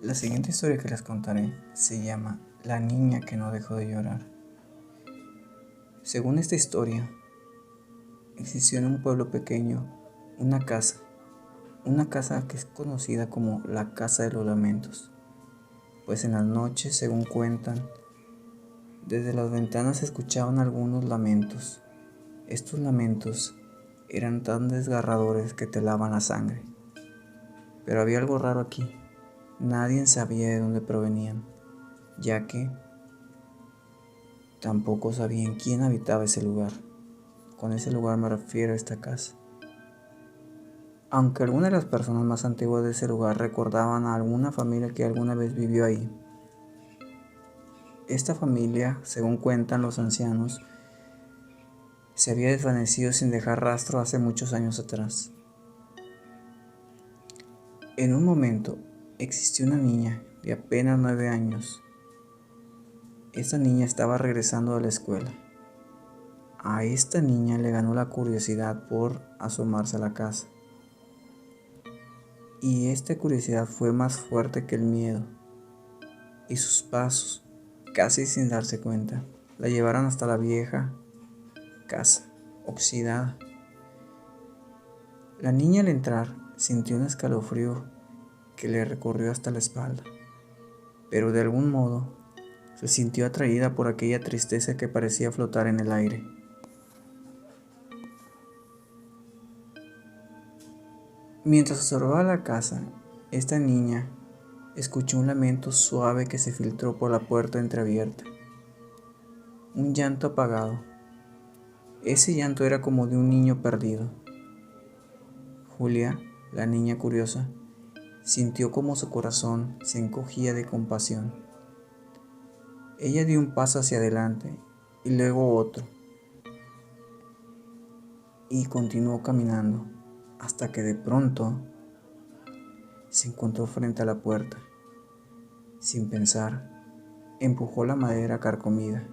La siguiente historia que les contaré se llama La niña que no dejó de llorar. Según esta historia, existió en un pueblo pequeño una casa que es conocida como la Casa de los Lamentos, pues en las noches, según cuentan, desde las ventanas se escuchaban algunos lamentos. Estos lamentos eran tan desgarradores que te helaban la sangre. Pero había algo raro aquí. Nadie sabía de dónde provenían, ya que tampoco sabían quién habitaba ese lugar. Con ese lugar me refiero a esta casa. Aunque algunas de las personas más antiguas de ese lugar recordaban a alguna familia que alguna vez vivió ahí. Esta familia, según cuentan los ancianos, se había desvanecido sin dejar rastro hace muchos años atrás. En un momento existió una niña de apenas 9 años. Esta niña estaba regresando de la escuela. A esta niña le ganó la curiosidad por asomarse a la casa. Y esta curiosidad fue más fuerte que el miedo. Y sus pasos, casi sin darse cuenta, la llevaron hasta la vieja casa, oxidada. La niña al entrar sintió un escalofrío que le recorrió hasta la espalda, pero de algún modo se sintió atraída por aquella tristeza que parecía flotar en el aire. Mientras observaba la casa, esta niña escuchó un lamento suave que se filtró por la puerta entreabierta. Un llanto apagado. Ese llanto era como de un niño perdido. Julia, la niña curiosa, sintió como su corazón se encogía de compasión. Ella dio un paso hacia adelante y luego otro, y continuó caminando hasta que de pronto se encontró frente a la puerta. Sin pensar, empujó la madera carcomida,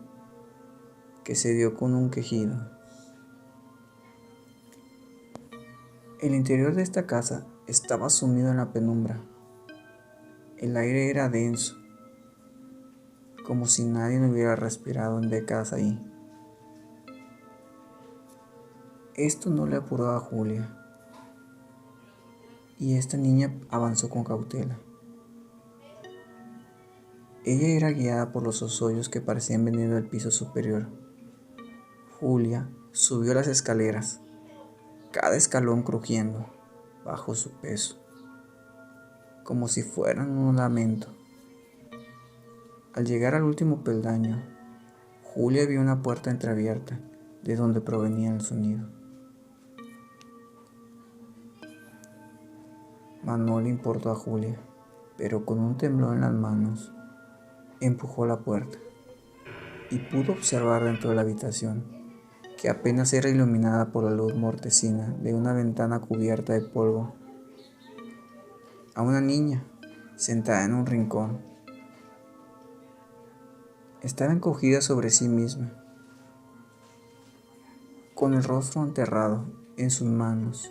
que se dio con un quejido. El interior de esta casa estaba sumido en la penumbra. El aire era denso, como si nadie hubiera respirado en décadas ahí. Esto no le apuró a Julia, y esta niña avanzó con cautela. Ella era guiada por los ozollos que parecían venir del piso superior. Julia subió las escaleras, cada escalón crujiendo bajo su peso, como si fueran un lamento. Al llegar al último peldaño, Julia vio una puerta entreabierta de donde provenía el sonido. Mas no le importó a Julia, pero con un temblor en las manos, empujó la puerta y pudo observar dentro de la habitación, que apenas era iluminada por la luz mortecina de una ventana cubierta de polvo, a una niña sentada en un rincón. Estaba encogida sobre sí misma, con el rostro enterrado en sus manos,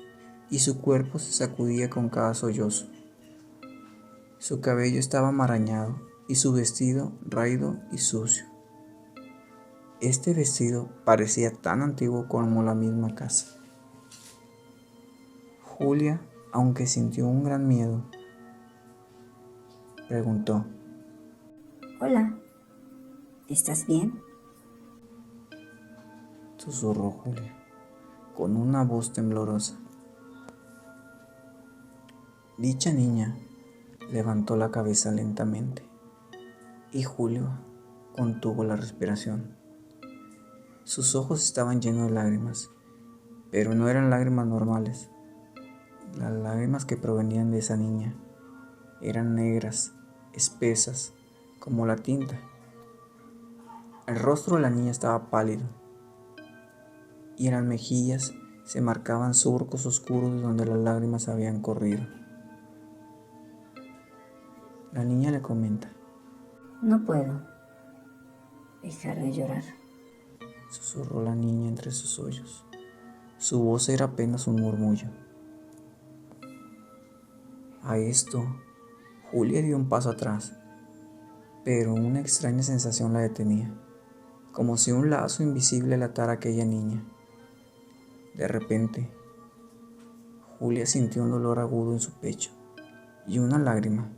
y su cuerpo se sacudía con cada sollozo. Su cabello estaba amarañado y su vestido raído y sucio. Este vestido parecía tan antiguo como la misma casa. Julia, aunque sintió un gran miedo, preguntó: Hola, ¿estás bien? Susurró Julia, con una voz temblorosa. Dicha niña levantó la cabeza lentamente y Julia contuvo la respiración. Sus ojos estaban llenos de lágrimas, pero no eran lágrimas normales. Las lágrimas que provenían de esa niña eran negras, espesas, como la tinta. El rostro de la niña estaba pálido y en las mejillas se marcaban surcos oscuros donde las lágrimas habían corrido. La niña le comenta: No puedo dejar de llorar. susurró la niña entre sus sollozos. Su voz era apenas un murmullo. A esto, Julia dio un paso atrás, pero una extraña sensación la detenía, como si un lazo invisible la atara a aquella niña. De repente, Julia sintió un dolor agudo en su pecho y una lágrima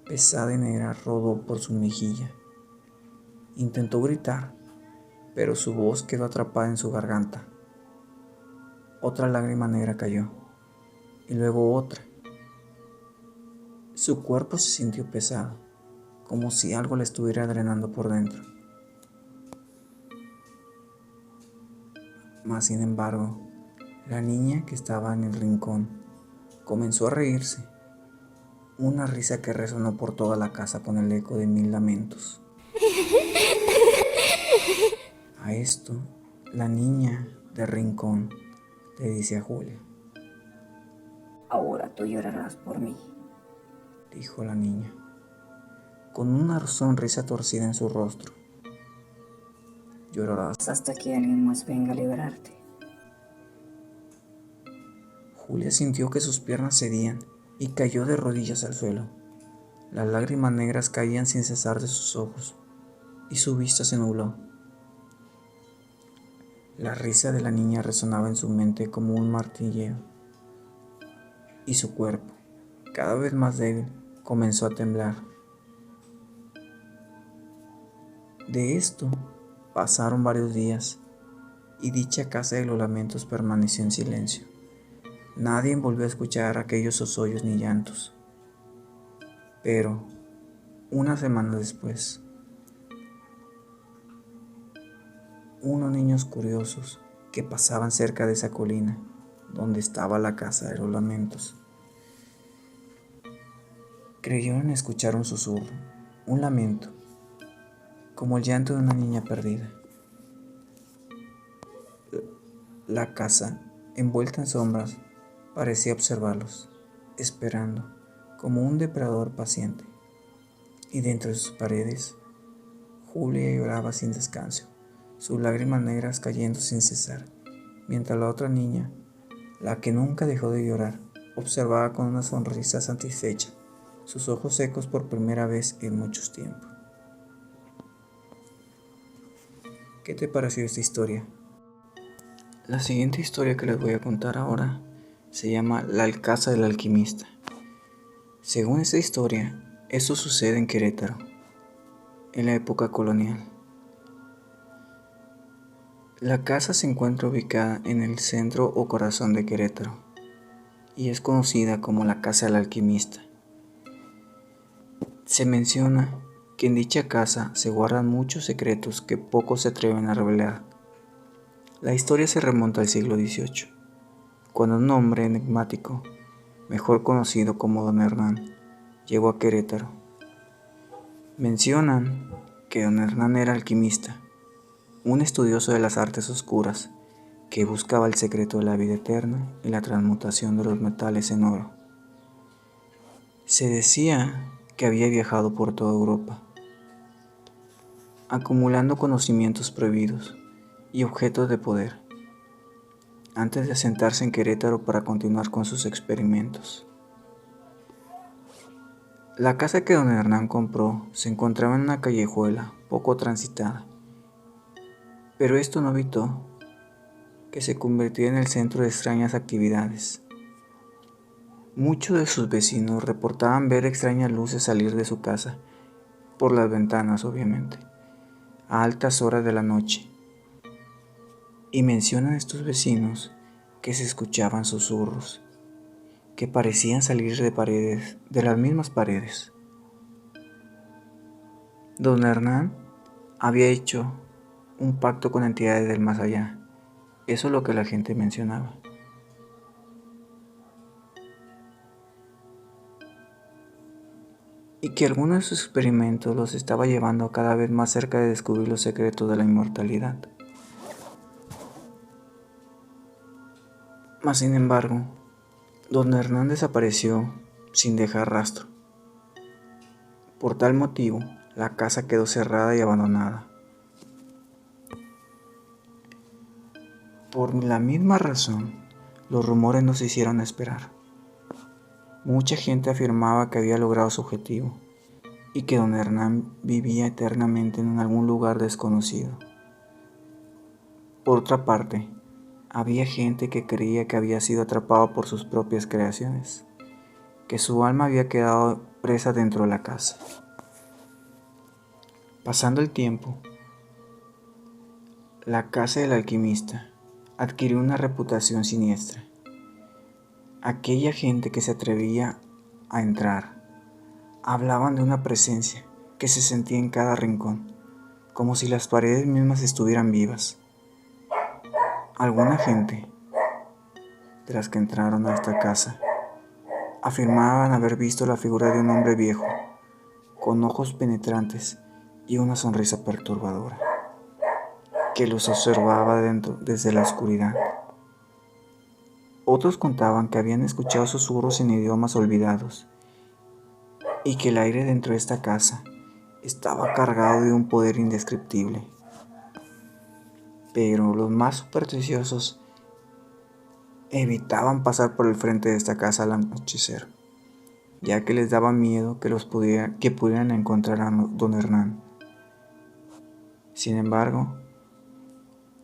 pesada y negra rodó por su mejilla. Intentó gritar, pero su voz quedó atrapada en su garganta. Otra lágrima negra cayó, y luego otra. Su cuerpo se sintió pesado, como si algo la estuviera drenando por dentro. Mas, sin embargo, la niña que estaba en el rincón comenzó a reírse, una risa que resonó por toda la casa con el eco de 1000 lamentos. A esto, la niña del rincón le dice a Julia: Ahora tú llorarás por mí. dijo la niña, con una sonrisa torcida en su rostro. Llorarás Hasta que alguien más venga a liberarte. Julia sintió que sus piernas cedían y cayó de rodillas al suelo. Las lágrimas negras caían sin cesar de sus ojos y su vista se nubló. La risa de la niña resonaba en su mente como un martilleo y su cuerpo, cada vez más débil, comenzó a temblar. De esto pasaron varios días y dicha casa de los lamentos permaneció en silencio. Nadie volvió a escuchar aquellos sollozos ni llantos. Pero, una semana después, unos niños curiosos que pasaban cerca de esa colina donde estaba la casa de los lamentos creyeron escuchar un susurro, un lamento, como el llanto de una niña perdida. La casa, envuelta en sombras, parecía observarlos, esperando, como un depredador paciente. Y dentro de sus paredes, Julia lloraba sin descanso, sus lágrimas negras cayendo sin cesar, mientras la otra niña, la que nunca dejó de llorar, observaba con una sonrisa satisfecha, sus ojos secos por primera vez en muchos tiempos. ¿Qué te pareció esta historia? La siguiente historia que les voy a contar ahora se llama La casa del alquimista. Según esta historia, esto sucede en Querétaro, en la época colonial. La casa se encuentra ubicada en el centro o corazón de Querétaro y es conocida como la casa del alquimista. Se menciona que en dicha casa se guardan muchos secretos que pocos se atreven a revelar. La historia se remonta al siglo XVIII, cuando un hombre enigmático, mejor conocido como Don Hernán, llegó a Querétaro. Mencionan que Don Hernán era alquimista, un estudioso de las artes oscuras que buscaba el secreto de la vida eterna y la transmutación de los metales en oro. Se decía que había viajado por toda Europa, acumulando conocimientos prohibidos y objetos de poder, antes de asentarse en Querétaro para continuar con sus experimentos. La casa que don Hernán compró se encontraba en una callejuela poco transitada, pero esto no evitó que se convirtiera en el centro de extrañas actividades. Muchos de sus vecinos reportaban ver extrañas luces salir de su casa, por las ventanas obviamente, a altas horas de la noche. Y mencionan estos vecinos que se escuchaban susurros, que parecían salir de las mismas paredes. Don Hernán había hecho un pacto con entidades del más allá, eso es lo que la gente mencionaba. Y que algunos de sus experimentos los estaba llevando cada vez más cerca de descubrir los secretos de la inmortalidad. Mas sin embargo, don Hernán desapareció sin dejar rastro. Por tal motivo, la casa quedó cerrada y abandonada. Por la misma razón, los rumores no se hicieron esperar. Mucha gente afirmaba que había logrado su objetivo y que don Hernán vivía eternamente en algún lugar desconocido. Por otra parte, había gente que creía que había sido atrapado por sus propias creaciones, que su alma había quedado presa dentro de la casa. Pasando el tiempo, la casa del alquimista adquirió una reputación siniestra. Aquella gente que se atrevía a entrar hablaban de una presencia que se sentía en cada rincón, como si las paredes mismas estuvieran vivas. Alguna gente de las que entraron a esta casa afirmaban haber visto la figura de un hombre viejo, con ojos penetrantes y una sonrisa perturbadora, que los observaba desde la oscuridad. Otros contaban que habían escuchado susurros en idiomas olvidados y que el aire dentro de esta casa estaba cargado de un poder indescriptible. Pero los más supersticiosos evitaban pasar por el frente de esta casa al anochecer, ya que les daba miedo que pudieran encontrar a don Hernán. Sin embargo,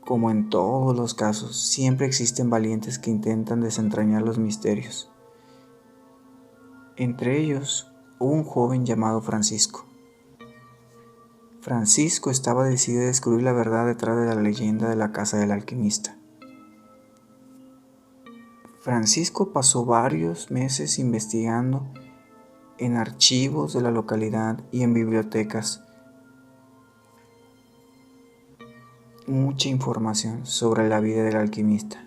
como en todos los casos, siempre existen valientes que intentan desentrañar los misterios. Entre ellos, hubo un joven llamado Francisco. Francisco estaba decidido a descubrir la verdad detrás de la leyenda de la casa del alquimista. Francisco pasó varios meses investigando en archivos de la localidad y en bibliotecas mucha información sobre la vida del alquimista.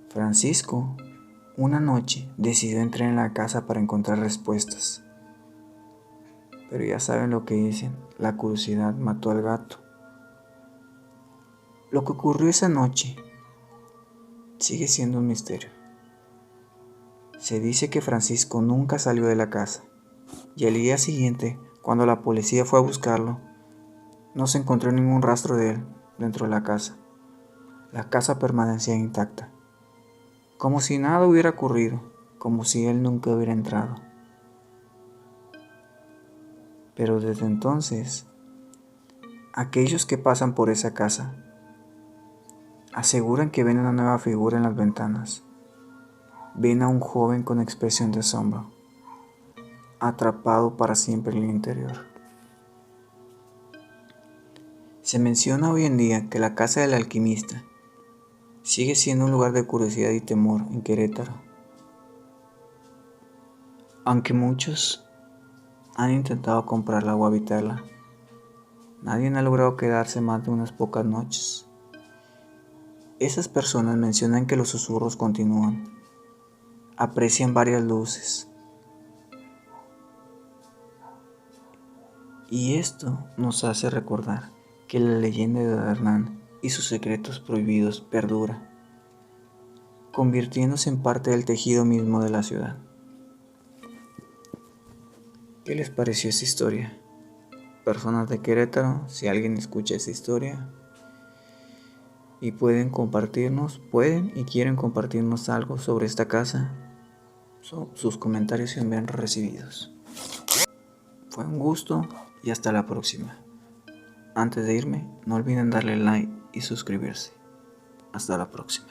Francisco, una noche, decidió entrar en la casa para encontrar respuestas. Pero ya saben lo que dicen, la curiosidad mató al gato. Lo que ocurrió esa noche sigue siendo un misterio. Se dice que Francisco nunca salió de la casa y al día siguiente, cuando la policía fue a buscarlo, no se encontró ningún rastro de él dentro de la casa. La casa permanecía intacta, como si nada hubiera ocurrido, como si él nunca hubiera entrado. Pero desde entonces, aquellos que pasan por esa casa aseguran que ven una nueva figura en las ventanas. Ven a un joven con expresión de asombro, atrapado para siempre en el interior. Se menciona hoy en día que la casa del alquimista sigue siendo un lugar de curiosidad y temor en Querétaro. Aunque muchos han intentado comprarla o habitarla, nadie ha logrado quedarse más de unas pocas noches. Esas personas mencionan que los susurros continúan, aprecian varias luces. Y esto nos hace recordar que la leyenda de don Hernán y sus secretos prohibidos perdura, convirtiéndose en parte del tejido mismo de la ciudad. ¿Qué les pareció esta historia? Personas de Querétaro, si alguien escucha esta historia y pueden y quieren compartirnos algo sobre esta casa, sus comentarios sean bien recibidos. Fue un gusto y hasta la próxima. Antes de irme, no olviden darle like y suscribirse. Hasta la próxima.